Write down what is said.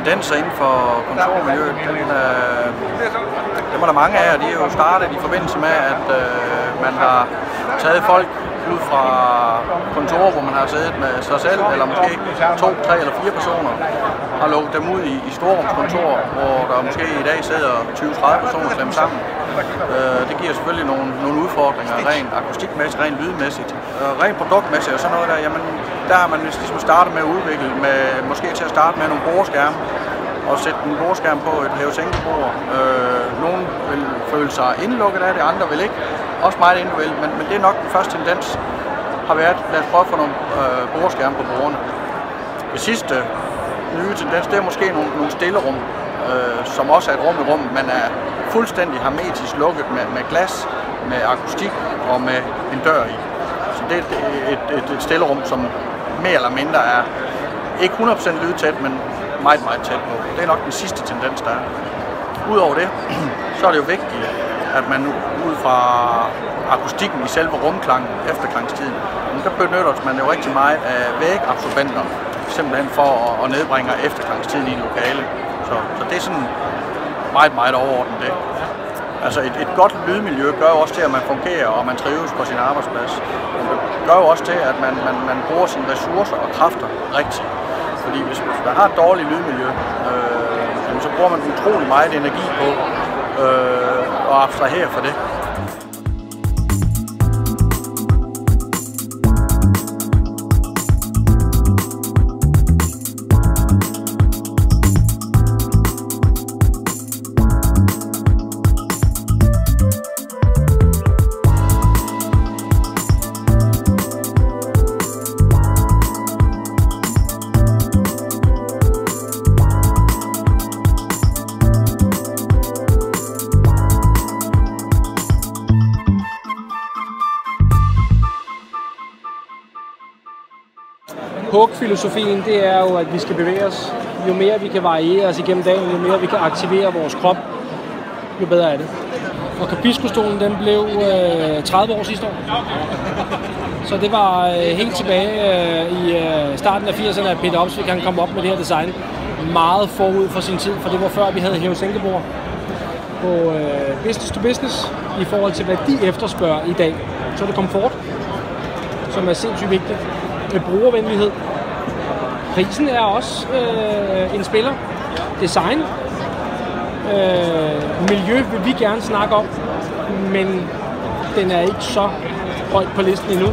tendenser inden for kontormiljøet, dem er der mange af, og de er jo startet i forbindelse med, at man har taget folk ud fra kontorer, hvor man har siddet med sig selv, eller måske 2, 3 eller 4 personer, har lukket dem ud i storrumskontorer, hvor der måske i dag sidder 20-30 personer klemt sammen. Det giver selvfølgelig nogle udfordringer, rent akustikmæssigt, rent lydmæssigt. Rent produktmæssigt og sådan noget der, jamen, der har man ligesom startet med at udvikle, måske til at starte med nogle bordskærme, og sætte en bordskærm på et hæve-sænke-bord. Nogle vil føle sig indelukket af det, andre vil ikke. Også meget individuelt, men det er nok den første tendens har været, lad os prøve at få nogle bordskærme på bordene. Det sidste nye tendens, det er måske nogle stillerum, som også er et rum i rum, man er fuldstændig hermetisk lukket med glas, med akustik og med en dør i. Så det er et stillerum, som mere eller mindre er ikke 100% lydtæt, men meget, meget tæt på. Det er nok den sidste tendens, der er. Udover det, så er det jo vigtigt, at man ud fra akustikken i selve rumklangen, efterklangstiden, der benytter man jo rigtig meget af vægabsorbenter, simpelthen for at nedbringe efterklangstiden i et lokale. Så det er sådan meget, meget overordnet det. Altså et godt lydmiljø gør jo også til, at man fungerer, og man trives på sin arbejdsplads. Det gør jo også til, at man bruger sine ressourcer og kræfter rigtigt. Fordi hvis man har et dårligt lydmiljø, så bruger man utrolig meget energi på at abstrahere for det. HUG-filosofien, det er jo, at vi skal bevæge os. Jo mere vi kan variere os igennem dagen, jo mere vi kan aktivere vores krop, jo bedre er det. Og Kabisco-stolen, den blev 30 år sidste år. Så det var helt tilbage i starten af 80'erne, at Peter Opsvik kan komme op med det her design. Meget forud for sin tid, for det var før vi havde hæve-sænke-bord på business to business i forhold til, hvad de efterspørger i dag. Så er det komfort, som er sindssygt vigtigt. Med brugervenlighed. Prisen er også en spiller. Design. Miljø vil vi gerne snakke om, men den er ikke så højt på listen endnu.